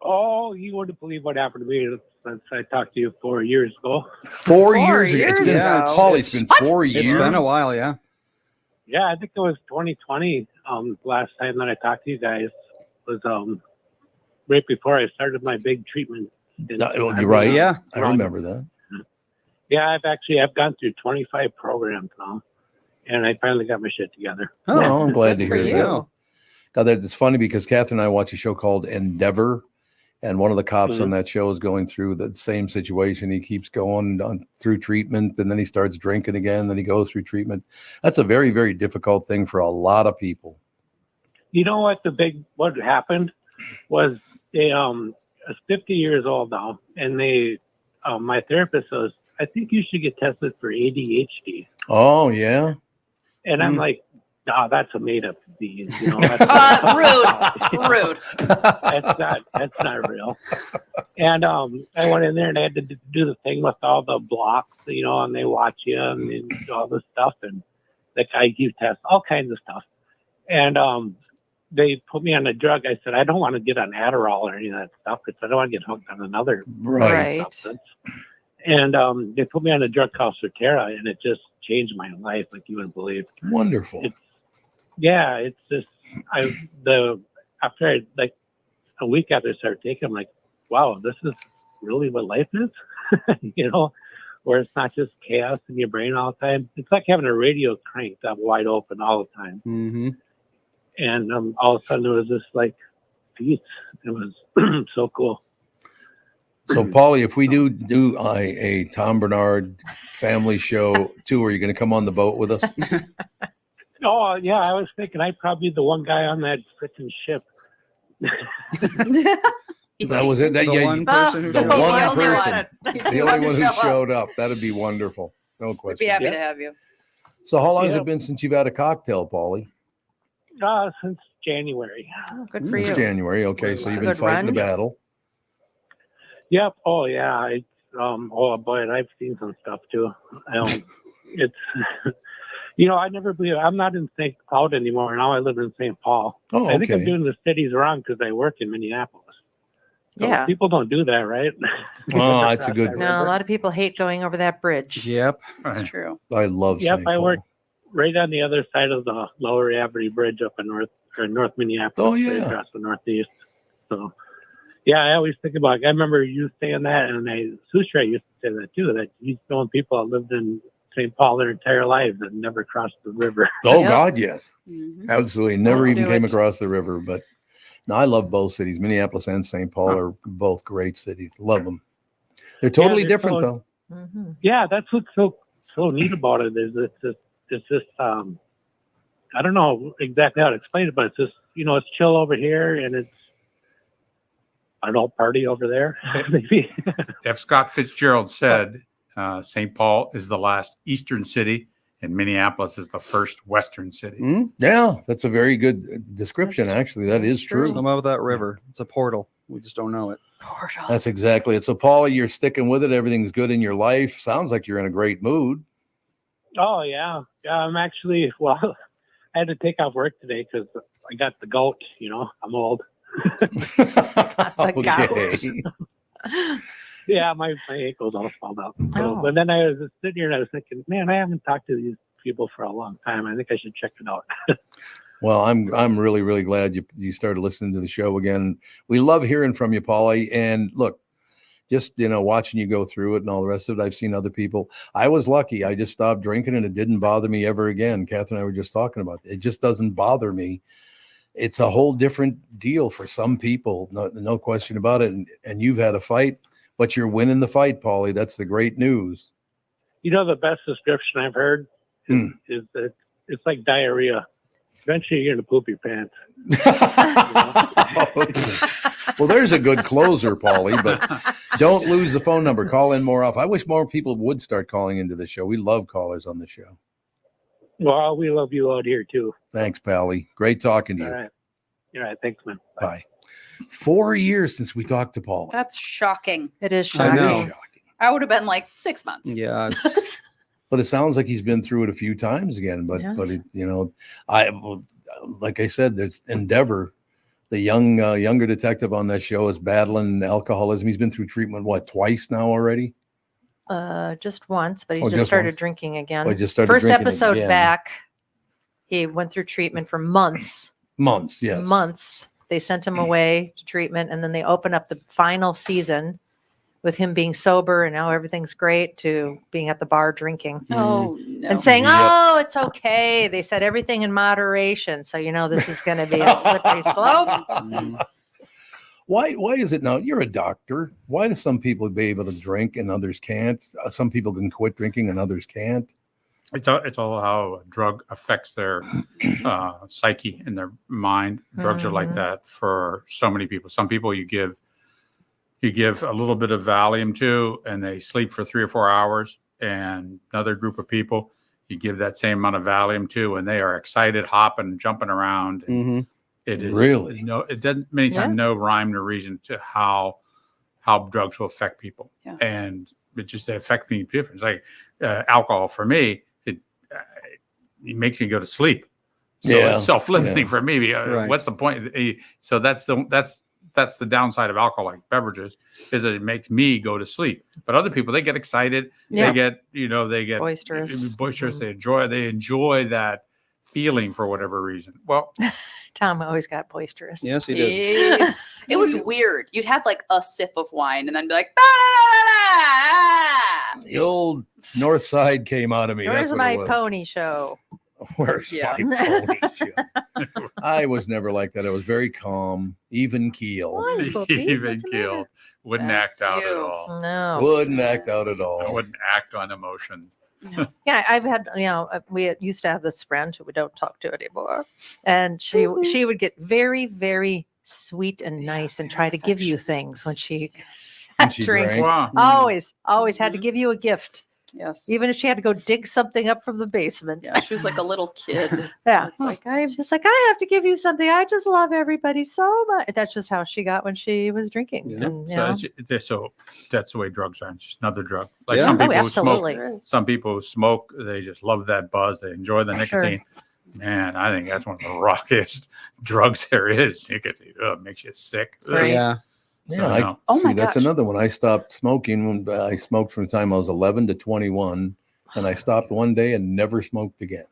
Oh, you wouldn't believe what happened to me since I talked to you 4 years ago. 4 years ago. It's years been, ago. Paulie, it's been 4 years. It's been a while, yeah. Yeah, I think it was 2020. Last time that I talked to you guys was right before I started my big treatment. No, well, you're right. Yeah. I remember that. Yeah, I've gone through 25 programs now, and I finally got my shit together. Oh, Well, I'm glad to Good for hear you. that. God, that it's funny because Catherine and I watch a show called Endeavor, and one of the cops on that show is going through the same situation. He keeps going through treatment, and then he starts drinking again. Then he goes through treatment. That's a very, very difficult thing for a lot of people. You know what happened was they I was 50 years old now, and they my therapist says, I think you should get tested for ADHD. Oh yeah, And I'm like, no, that's a made up disease. You know, rude. that's not real. And I went in there and I had to do the thing with all the blocks, and they watch you and they do all this stuff and the IQ test, all kinds of stuff. And they put me on a drug. I said, I don't want to get on Adderall or any of that stuff because I don't want to get hooked on another right. substance. And they put me on a drug called Certera, and it just changed my life like you wouldn't believe. Wonderful. It's just after like a week after I started taking, I'm like, wow, this is really what life is, where it's not just chaos in your brain all the time. It's like having a radio cranked up wide open all the time. Mm-hmm. And all of a sudden it was just like peace. It was so cool. So, Paulie, if we do a Tom Bernard family show tour, you're going to come on the boat with us? Oh, yeah, I was thinking I'd probably be the one guy on that freaking ship. That was it. That, The yeah, one person who the showed one up. only person, the only one who showed up. That'd be wonderful. No We'd question. be happy Yeah. to have you. So, how long has Yeah. it been since you've had a cocktail, Paulie? Since January. Oh, good for It's you. January. Okay, so That's a you've been good fighting the run. battle. Yep. Oh, yeah. It's, oh, boy, and I've seen some stuff, too. It's, I never believe, I'm not in St. Cloud anymore. Now I live in St. Paul. Oh, I think I'm okay. doing the cities wrong because I work in Minneapolis. So Yeah. people don't do that, right? Oh, that's a good- No, a lot of people hate going over that bridge. Yep. It's Right. true. I love Yep, St. I Paul. work right on the other side of the Lower Avery Bridge up in North Minneapolis. Oh, right yeah. across the Northeast. So, yeah, I always think about. I remember you saying that, and Susre used to say that too. That he's known people that lived in St. Paul their entire lives and never crossed the river. Oh, Yep. God, yes. Mhm. Absolutely. Never I'll even do came it. across the river. But no, I love both cities. Minneapolis and St. Paul are both great cities. Love them. They're totally they're different, so- though. Mhm. Yeah, that's what's so neat about it is it's just I don't know exactly how to explain it, but it's just it's chill over here and it's an old party over there. Maybe. F. Scott Fitzgerald said St. Paul is the last eastern city and Minneapolis is the first western city. Mm? Yeah, that's a very good description, actually. That is true. Something about that river. It's a portal. We just don't know it. Portal. That's exactly it. So, Paula, you're sticking with it. Everything's good in your life. Sounds like you're in a great mood. Oh yeah, I'm actually. Well, I had to take off work today because I got the gout. I'm old. gout. Yeah, my ankles all swelled up. So, Oh. But then I was just sitting here and I was thinking, man, I haven't talked to these people for a long time. I think I should check it out. Well, I'm really, really glad you started listening to the show again. We love hearing from you, Paulie. And look, just watching you go through it and all the rest of it. I've seen other people. I was lucky. I just stopped drinking and it didn't bother me ever again. Catherine and I were just talking about it. It just doesn't bother me. It's a whole different deal for some people, no question about it. And you've had a fight, but you're winning the fight, Paulie. That's the great news. You know, the best description I've heard is that it's like diarrhea. Eventually, you're going to poop your pants. Well, there's a good closer, Paulie, but don't lose the phone number. Call in more often. I wish more people would start calling into the show. We love callers on the show. Well, we love you out here, too. Thanks, Paulie. Great talking to you. All right. All right. Thanks, man. Bye. 4 years since we talked to Paulie. That's shocking. It is I shocking. know. Shocking. I would have been like 6 months. Yeah, it's, But it sounds like he's been through it a few times again. But Yes. but it, like I said, there's Endeavor, the younger detective on that show, is battling alcoholism. He's been through treatment twice now already. Just once, but he Oh, just just started once. drinking again. Oh, he just started First drinking episode again. back, he went through treatment for months. Months, yes. Months. They sent him away to treatment, and then they opened up the final season with him being sober, and now everything's great, to being at the bar drinking Oh, no. and saying, Yep. "Oh, it's okay." They said everything in moderation, so this is going to be a slippery slope. Why is it now? You're a doctor. Why do some people be able to drink and others can't? Some people can quit drinking and others can't. It's all how a drug affects their psyche and their mind. Drugs are like Mhm. that for so many people. Some people you give a little bit of Valium to, and they sleep for 3 or 4 hours. And another group of people you give that same amount of Valium to, and they are excited, hopping, jumping around. And it is Really? it doesn't many times no rhyme nor reason to how drugs will affect people. Yeah. And it just affects me different. It's like alcohol for me. It makes me go to sleep. So Yeah. it's self-limiting for me. Right. What's the point? So that's the downside of alcoholic beverages, is that it makes me go to sleep. But other people, they get excited. Yeah. They get Boisterous. boisterous. They enjoy that feeling for whatever reason. Well, Tom always got boisterous. yes, he did. It was weird. You'd have like a sip of wine and then be like, "Ah!" The old North Side came out of me. Where's That's what my it was. pony show? Where's Yeah. my pony show? I was never like that. I was very calm, even keel. Why, Puppy? even What's the killed. Wouldn't That's act out at you. all. No. Wouldn't act out at I all. wouldn't act on emotions. Yeah, I've had, we used to have this friend who we don't talk to anymore. And she would get very, very sweet and nice and try to give you things when she When she drinks. drank. Wow. Always had to Mhm. give you a gift, Yes. even if she had to go dig something up from the basement. Yeah, she was like a little kid. Yeah. It's like, She's like, I have to give you something. I just love everybody so much. That's just how she got when she was drinking. Yeah. And, So that's the way drugs are. It's just another drug. Like Yeah. some Oh, people who smoke. absolutely. Some people who smoke, they just love that buzz. They enjoy the Sure. nicotine. Man, I think that's one of the rockiest drugs there is. Nicotine makes you sick. Ugh. Right. Yeah. Yeah, So, I, no. Oh see, my that's gosh. another one. I stopped smoking when I smoked from the time I was 11 to 21, and I stopped one day and never smoked again.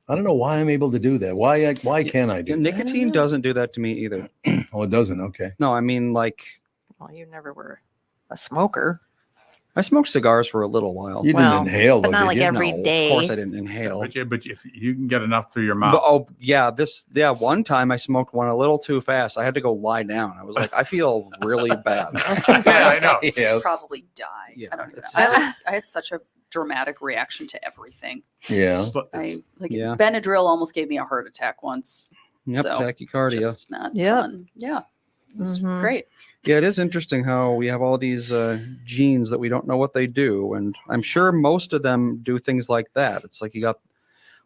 I don't know why I'm able to do that. Why can't I do that? Nicotine doesn't do that to me either. Oh, it doesn't. Okay. No, I mean, like, well, you never were a smoker. I smoked cigars for a little while. You Well, didn't inhale, but though, not did like you? every No, day. Of course, I didn't inhale. But if you can get enough through your But, mouth. oh yeah, one time I smoked one a little too fast. I had to go lie down. I was like, I feel really bad. Yeah, I know. Yes. probably die. Yeah, I don't know. it's- I have such a dramatic reaction to everything. Yeah. Yeah. Benadryl almost gave me a heart attack once. Yep, So, tachycardia. Just not Yeah. fun. Yeah. It's Mhm. great. Yeah, it is interesting how we have all these genes that we don't know what they do, and I'm sure most of them do things like that. It's like you got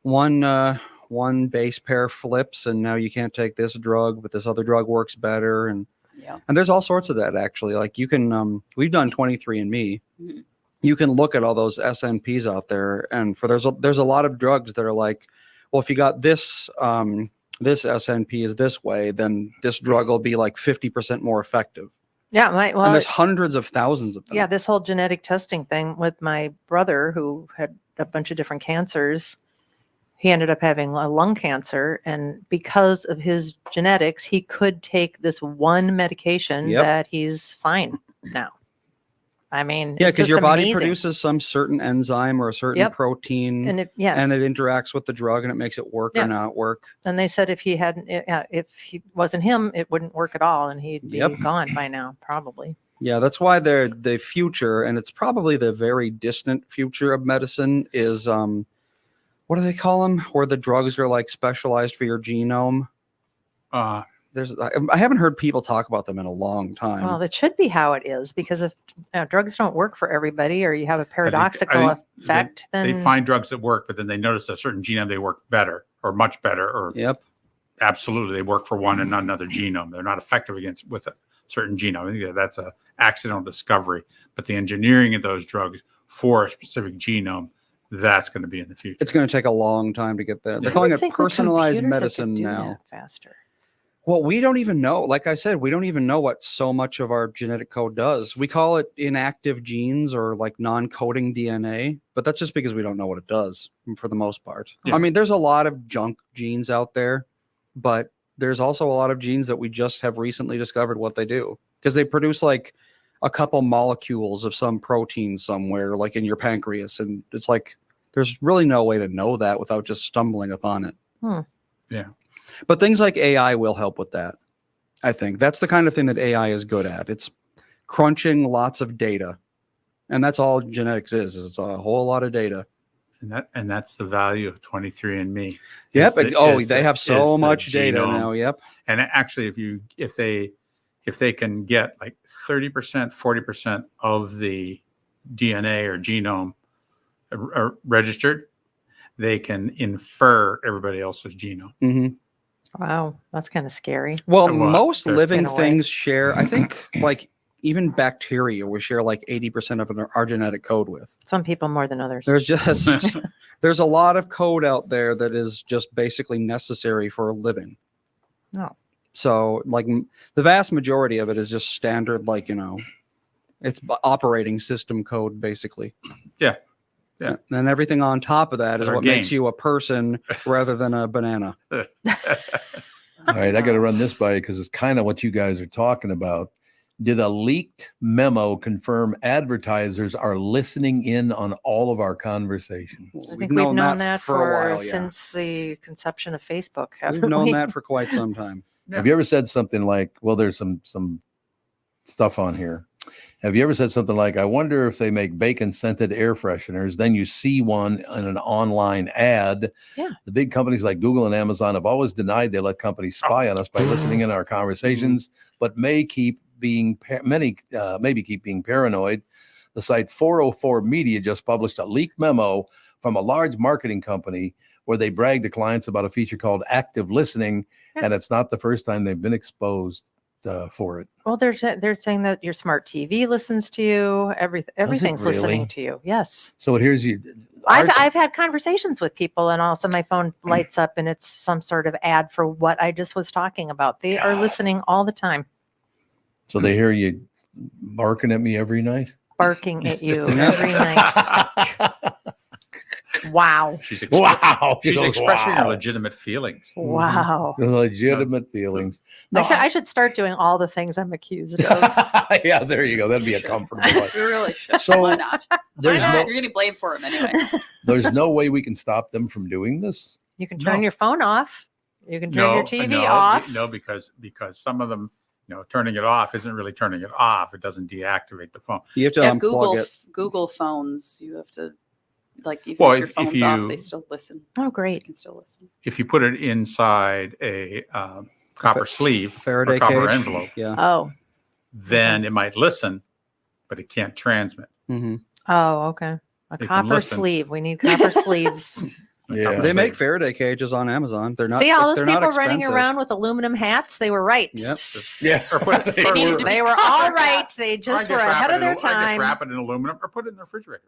one base pair flips, and now you can't take this drug, but this other drug works better, and Yeah. there's all sorts of that actually. Like you can, we've done 23andMe. Mhm. You can look at all those SNPs out there, and there's a lot of drugs that are like, well, if you got this this SNP is this way, then this drug will be like 50% more effective. Yeah, and there's hundreds of thousands of them. yeah, this whole genetic testing thing with my brother who had a bunch of different cancers, he ended up having a lung cancer, and because of his genetics, he could take this one medication that he's fine now. I mean, yeah, it's because just your body amazing. produces some certain enzyme or a certain protein, and it interacts with the drug and it makes it work or not work. And they said if he wasn't him, it wouldn't work at all, and he'd be gone by now, probably. Yeah, that's why the future, and it's probably the very distant future of medicine, is what do they call them? Where the drugs are like specialized for your genome. I haven't heard people talk about them in a long time. Well, that should be how it is, because if drugs don't work for everybody, or you have a paradoxical effect, then they find drugs that work, but then they notice a certain genome they work better or much better, or absolutely they work for one and not another genome. They're not effective with a certain genome. I think that's a accidental discovery, but the engineering of those drugs for a specific genome, that's going to be in the future. It's going to take a long time to get there. They're calling it personalized medicine now. Faster. Well, we don't even know. Like I said, we don't even know what so much of our genetic code does. We call it inactive genes or like non-coding DNA, but that's just because we don't know what it does for the most part. Yeah. I mean, there's a lot of junk genes out there, but there's also a lot of genes that we just have recently discovered what they do, because they produce like a couple molecules of some protein somewhere, like in your pancreas. And it's like, there's really no way to know that without just stumbling upon it. Yeah. But things like AI will help with that. I think that's the kind of thing that AI is good at. It's crunching lots of data. And that's all genetics is it's a whole lot of data. And that's the value of 23andMe. Yep. They have so much data now. Yep. And actually, if they can get like 30%, 40% of the DNA or genome registered, they can infer everybody else's genome. Mm-hmm. Wow, that's kind of scary. Well, most living things share, I think, like even bacteria, we share like 80% of our genetic code with. Some people more than others. There's a lot of code out there that is just basically necessary for living. Oh. So like the vast majority of it is just standard, like, it's operating system code basically. Yeah. Yeah. And everything on top of that is what makes you a person rather than a banana. All right, I got to run this by you because it's kind of what you guys are talking about. Did a leaked memo confirm advertisers are listening in on all of our conversations? I think we've known that for a while, since the conception of Facebook. We've known that for quite some time. Have you ever said something like, well, there's some stuff on here. Have you ever said something like, I wonder if they make bacon-scented air fresheners? Then you see one in an online ad. Yeah. The big companies like Google and Amazon have always denied they let companies spy on us by listening in our conversations, but maybe keep being paranoid. The site 404 Media just published a leaked memo from a large marketing company where they bragged to clients about a feature called active listening, and it's not the first time they've been exposed for it. Well, they're saying that your smart TV listens to you. Everything's listening to you. Yes. So here's you. I've had conversations with people, and also my phone lights up, and it's some sort of ad for what I just was talking about. They are listening all the time. So they hear you barking at me every night. Barking at you every night. Wow. She's expressing her legitimate feelings. Wow. Legitimate feelings. No, I should start doing all the things I'm accused of. Yeah, there you go. That'd be a comfortable life. You really should. So why not? You're getting blamed for them anyway. There's no way we can stop them from doing this. You can turn your phone off. You can turn your TV off. No, because some of them, turning it off isn't really turning it off. It doesn't deactivate the phone. You have to unplug it. Google phones, you have to, like, if your phone's off, they still listen. Oh, great. You can still listen. If you put it inside a copper sleeve, Faraday or copper cage. envelope, then it might listen, but it can't transmit. Mm-hmm. Oh, okay. A copper sleeve. We need copper sleeves. Yeah, they make Faraday cages on Amazon. They're not. See all those people running around with aluminum hats? They were right. Yep. Yeah. They were all right. They just were ahead of their time. Wrap it in aluminum or put it in the refrigerator.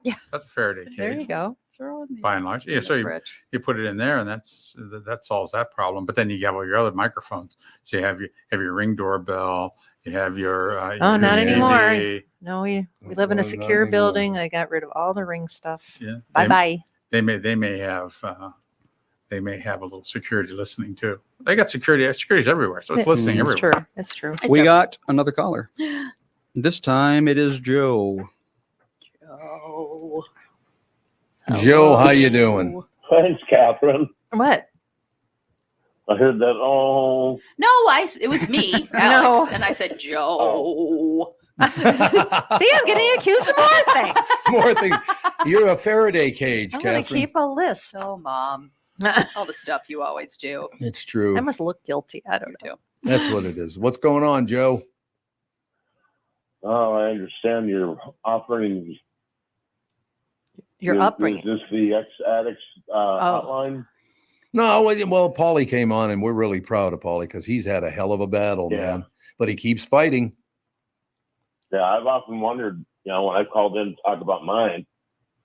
Yeah. That's a Faraday cage. There you go. Throw it in by and large. Yeah. So you put it in there, and that solves that problem. But then you have all your other microphones. So you have your Ring doorbell, You have your. Oh, your not TV. anymore. No, we live in a Not secure anymore. building. I got rid of all the Ring stuff. Yeah. Bye bye. They may have a little security listening too. They got security. Security's everywhere, so it's listening It's everywhere. true. It's true. It's We a- got another caller. This time it is Joe. Oh. Joe, how you doing? Thanks, Catherine. What? I heard that. Oh, No, it was me, Alex, No. and I said Joe. See, I'm getting accused of more things. More things. You're a Faraday cage, I'm going to Catherine. keep a list. Oh, Mom, all the stuff you always do. It's true. I must look guilty. I don't You know. do. That's what it is. What's going on, Joe? I understand you're offering. Your upbringing. Is this the ex-addicts hotline? No, well, Paulie came on, and we're really proud of Paulie because he's had a hell of a battle, Yeah. man. But he keeps fighting. Yeah, I've often wondered. When I called in to talk about mine,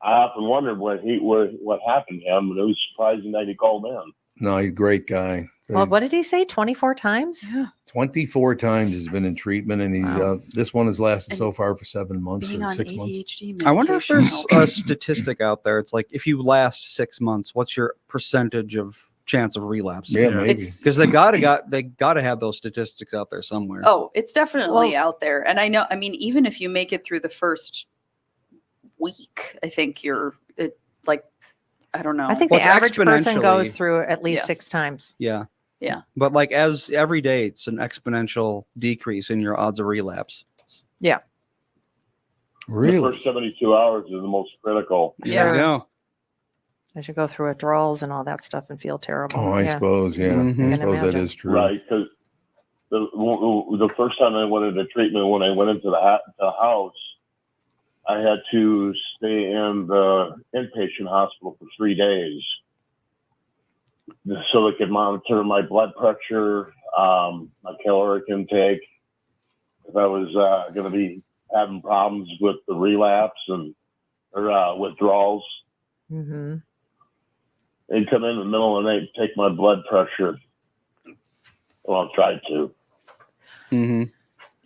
I often wondered what happened to him, and it was surprising that he called in. No, he's a great guy. Well, what did he say? 24 times? 24 times he's been in treatment, and Wow. This one has lasted And so far for 7 months Being or on 6 months. ADHD I wonder if medication there's helps. a statistic out there. It's like if you last 6 months, what's your percentage of chance of relapse? Yeah, Yeah. maybe. It's Because they gotta have those statistics out there somewhere. Oh, it's definitely Well- out there. And I know, I mean, even if you make it through the first week, I think I don't know. I think Well, the it's average person goes exponentially- through at least Yes. 6 times. Yeah. Yeah. But like as every day, it's an exponential decrease in your odds of relapse. The Really? first 72 hours is the most critical. Yeah. There you go. I should go through withdrawals and all that stuff and feel terrible. Oh, I Yeah. suppose, yeah. Mhm. I Can suppose that imagine. is true. Right, because the first time I went into treatment, when I went into the house, I had to stay in the inpatient hospital for 3 days so they could monitor my blood pressure, my caloric intake. If I was going to be having problems with the relapse or withdrawals, Mm-hmm. they'd come in the middle of the night and take my blood pressure. Well, I tried to. hmm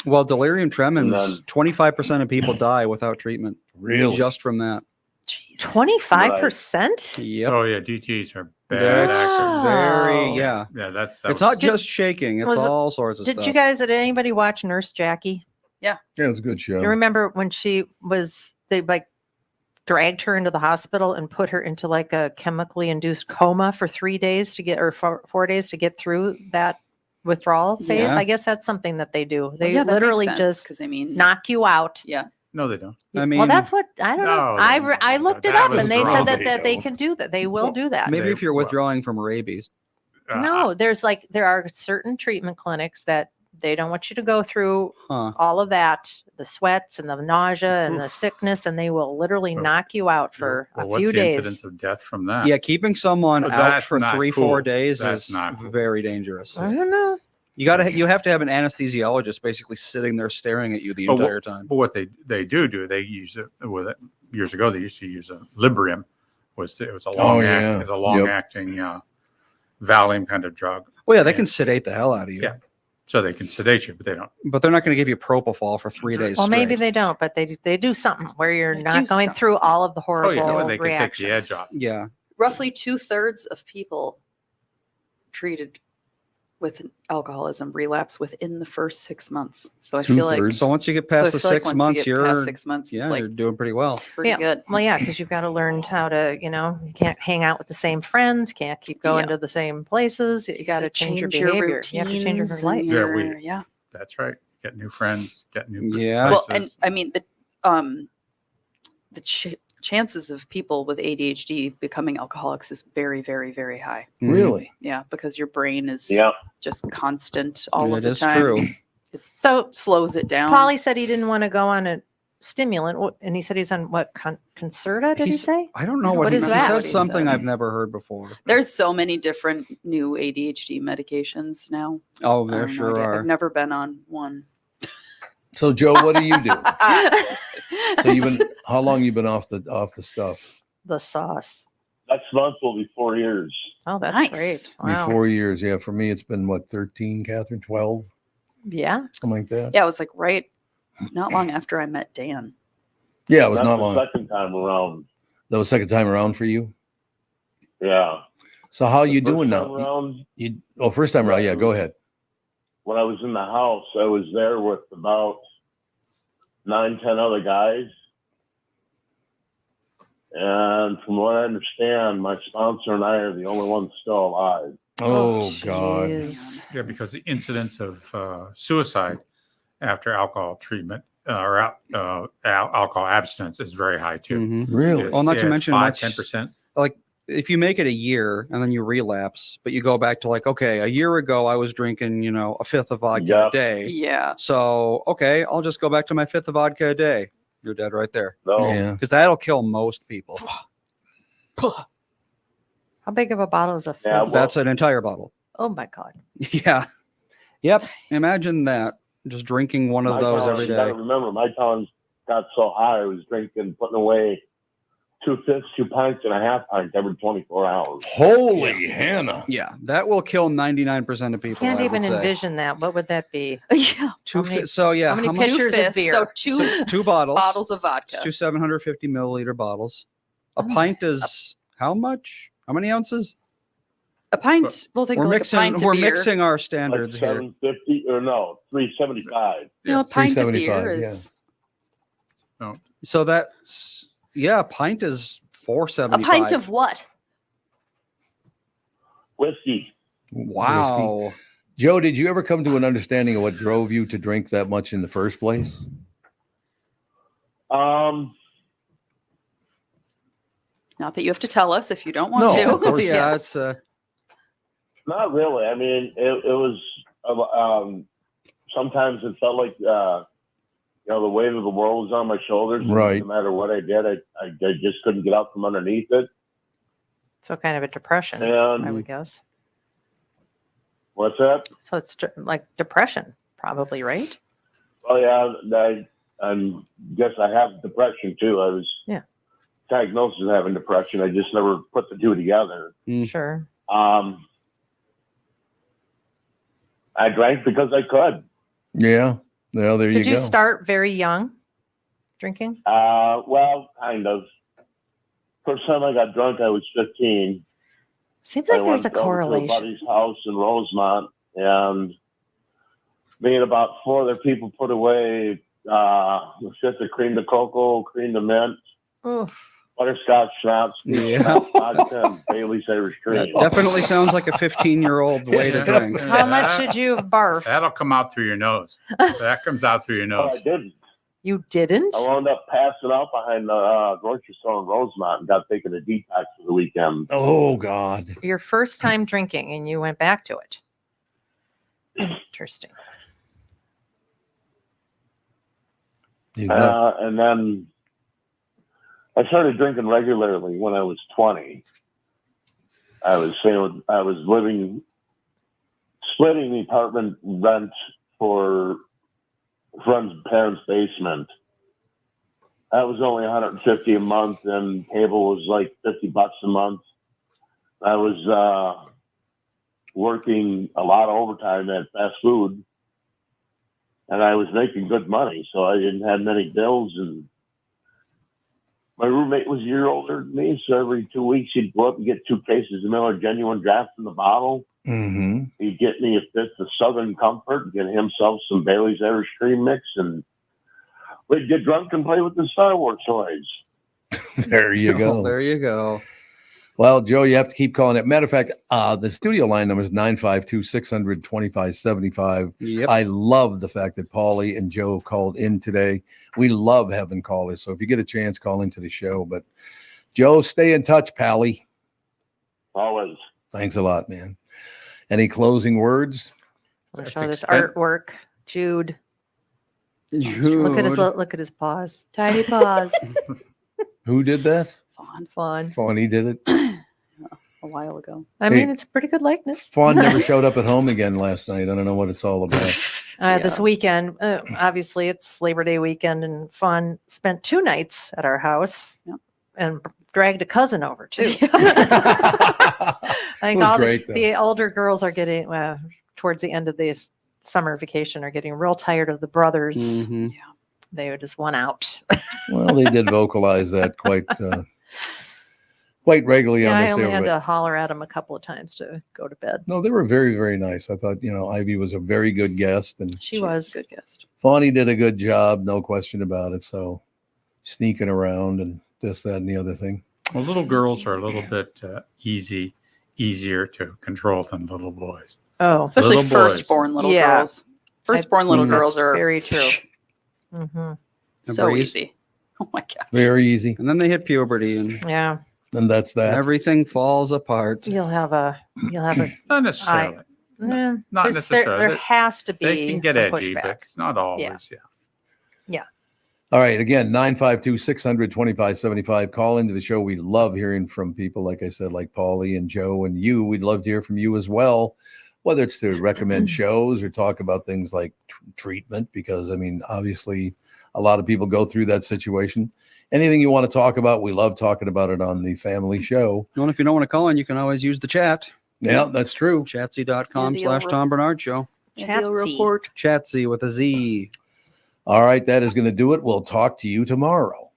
Well, delirium And tremens, then- 25% of people die without treatment. Really? Just from that. Jeez. 25%? Yep. Oh yeah, DTs are bad. That's actors. very, Wow. yeah. Yeah, that's It's not just shaking. It's was it- all sorts of Did stuff. you guys, did anybody watch Nurse Jackie? Yeah, it was a good show. You remember when they like dragged her into the hospital and put her into like a chemically induced coma for 3 days or 4 days to get through that withdrawal phase? Yeah. I guess that's something that they do. They Yeah, that makes literally sense, just 'cause I mean, knock you out. yeah. No, they don't. I mean, well, that's what I don't know. No, I looked it that up was and they wrong. said that They they don't. can do that. They will Well, do that. maybe They- if you're well- withdrawing from rabies. No, there are certain treatment clinics that they don't want you to go through Huh. all of that, the sweats and the nausea and the sickness, and they will literally Well, knock you out for well, a what's few the days. incidence of death from that? Yeah, keeping someone Well, out that's for not 3-4 cool. days That's is not cool. very dangerous. I don't know. You have to have an anesthesiologist basically sitting there staring at you the But what- entire time. But what they do, they use it with it. Years ago, they used to use a Librium. It was a long yeah. it was a long acting Valium kind of drug. Well, yeah, they can sedate the hell out of you. Yeah. So they can sedate you, but they don't. But they're not going to give you propofol for 3 days Well, maybe straight. they don't, but they do something where you're They not do going something. through all of the Oh horrible yeah, well, they can reactions. take the edge off. Yeah. Roughly 2/3 of people treated with alcoholism relapse within the first 6 months. So I feel like Two-thirds. So once you get so I past the feel like 6 once you months, get past you're 6 months, yeah, it's like you're doing pretty well. pretty Yeah. good. Well, yeah, because you've got to learn how to, you can't hang out with the same friends, can't keep going Yeah. to the same places. You got to change your behavior. You have to change your routines life. and Yeah, your- yeah. That's right. Get new friends. Get new Yeah. Well, places. and I mean the chances of people with ADHD becoming alcoholics is very, very, very high. Mhm. Really? Yeah, because your brain is Yeah. just constant all of It the is time. true. So Slows it down. Paulie said he didn't want to go on a stimulant, and he said he's on what, Concerta, did he He's- say? I don't know What what, is he that? said. What he Something said. I've never heard before. There's so many different new ADHD medications now. Oh, I there have no sure idea. are. I've never been on one. So, Joe, what do you do? So how long you been off the stuff? The sauce. Next month will be 4 years. Oh, that's Nice. great. Be Wow. 4 years. Yeah, for me, it's been what, 13, Catherine, 12? Yeah. something like that. Yeah, it was like not long after I met Dan. Yeah, it was That's not the long. second time around. That was second time around for you. Yeah. So how The you first doing time now? around, First time around. Yeah, go ahead. when I was in the house, I was there with about 9, 10 other guys. And from what I understand, my sponsor and I are the only ones still alive. Oh, God. jeez. Yeah, because the incidence of suicide after alcohol treatment or alcohol abstinence is very high too. Mhm. Really? Well, not to It's mention 5-10%. like if you make it a year and then you relapse, but you go back to like, okay, a year ago I was drinking, a fifth of vodka Yep. a day. Yeah. So, okay, I'll just go back to my fifth of vodka a day. You're dead right there. So Yeah. Because that'll kill most people. How big of a bottle is a fifth? Yeah, well- That's an entire bottle. Oh my God. Yeah. Yep. Imagine that. Just drinking one of my those tolerance, every you gotta day. remember, my tolerance got so high, I was putting away 2/5, 2 pints and a half pint every 24 hours. Holy Hannah. Yeah, that will kill 99% of people. Can't I even would say. envision that. What would that be? Yeah. Two How many- fi- so yeah, how many how much? pictures of 2/5, beer? So two Two bottles. bottles of vodka. It's two 750 milliliter bottles. A Oh, pint is how much? How many ounces? A pint. We'll think We're like mixing. a pint of We're beer. mixing our Like standards here. 750 or no, 375. You know, a pint of 375, beer yeah. is So that's a pint is a 475. pint of what? Whiskey. Wow. Joe, did you ever come to an understanding of what drove you to drink that much in the first place? Not that you have to tell us if you don't want No, to. of course. Yeah, Yes. it's Not really. I mean, it was sometimes it felt like the weight of the world was on my shoulders. Right. No matter what I did, I just couldn't get out from underneath it. So kind of a depression, And I would guess. what's that? So it's like depression, probably, right? Oh yeah, I guess I have depression too. I was diagnosed as having depression. I just never put the two together. Sure. I drank because I could. Yeah. Well, there Did you you go. start very young drinking? Well, kind of. First time I got drunk, I was 15. Seems like I there's a went over to a correlation. buddy's house in Rosemont, and me and about 4 other people put away the fifth of cream de cocoa, cream de mint, Oof. butterscotch schnapps, Yeah. vodka, and Bailey's Irish cream. definitely sounds like a 15-year-old way to Yeah. drink. How much did you barf? That'll come out through your nose. That comes out through your But I nose. didn't. You didn't? I wound up passing out behind the grocery store in Rosemont and got taken a detox for the weekend. Oh, God. Your first time drinking and you went back to it. Interesting. He's not- And then I started drinking regularly when I was 20. I was splitting the apartment rent for a friend's parents' basement. That was only $150 a month, and cable was like $50 a month. I was working a lot of overtime at fast food, and I was making good money, so I didn't have many bills. And my roommate was a year older than me, so every 2 weeks he'd go up and get 2 cases of Miller Genuine Draft in the bottle. Mm-hmm. He'd get me a fifth of Southern Comfort, get himself some Bailey's Irish Cream Mix, and we'd get drunk and play with the Star Wars toys. There you go. Oh, there you go. Well, Joe, you have to keep calling it. Matter of fact, the studio line number is 952-600-2575. Yep. I love the fact that Paulie and Joe called in today. We love having callers. So if you get a chance, call into the show. But Joe, stay in touch, Pally. Always. Thanks a lot, man. Any closing words? I'll That's show this expen- artwork. Jude. Jude. Look at his paws. Tiny paws. Who did that? Fawn Fun. Fawn, he did it. a while ago. I Hey. mean, it's a pretty good likeness. Fawn never showed up at home again last night. I don't know what it's all about. This Yeah. weekend, obviously, it's Labor Day weekend, and Fawn spent 2 nights at our house Yep. and dragged a cousin over too. It I think was all great, though. the older girls are getting towards the end of this summer vacation are getting real tired of the brothers. Mhm. They just went out. Well, they did vocalize that quite regularly Yeah, on I this. only had to holler at them a couple of times to go to bed. No, they were very, very nice. I thought, Ivy was a very good guest, and She was. a good guest. Fawny did a good job, no question about it. So sneaking around and this, that, and the other thing. Well, little girls are a little bit easier to control than little boys. Oh, Especially Little boys. firstborn little Yeah. girls. Firstborn little Mhm. girls are very true. Hmm. A so breeze. easy. Oh my god. Very easy. And then they hit puberty, and Yeah, And that's that. everything falls apart. you'll have a Not necessarily. not Not necessarily. There has to be They can get some edgy, pushback. but it's not always. Yeah. All right. Again, 952-600-2575. Call into the show. We love hearing from people, like I said, like Paulie and Joe and you. We'd love to hear from you as well, whether it's to recommend shows or talk about things like treatment, because, I mean, obviously a lot of people go through that situation. Anything you want to talk about, we love talking about it on the family show. Well, if you don't want to call in, you can always use the chat. Yeah, that's true. Chatsy.com/Tom Bernard Show. Chatsy. Chatsy with a Z. All right. That is going to do it. We'll talk to you tomorrow.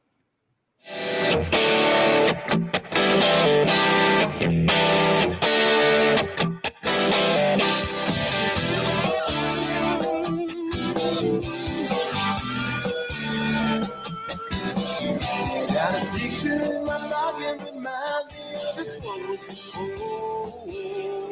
Got a picture in my noggin reminds me of this was before.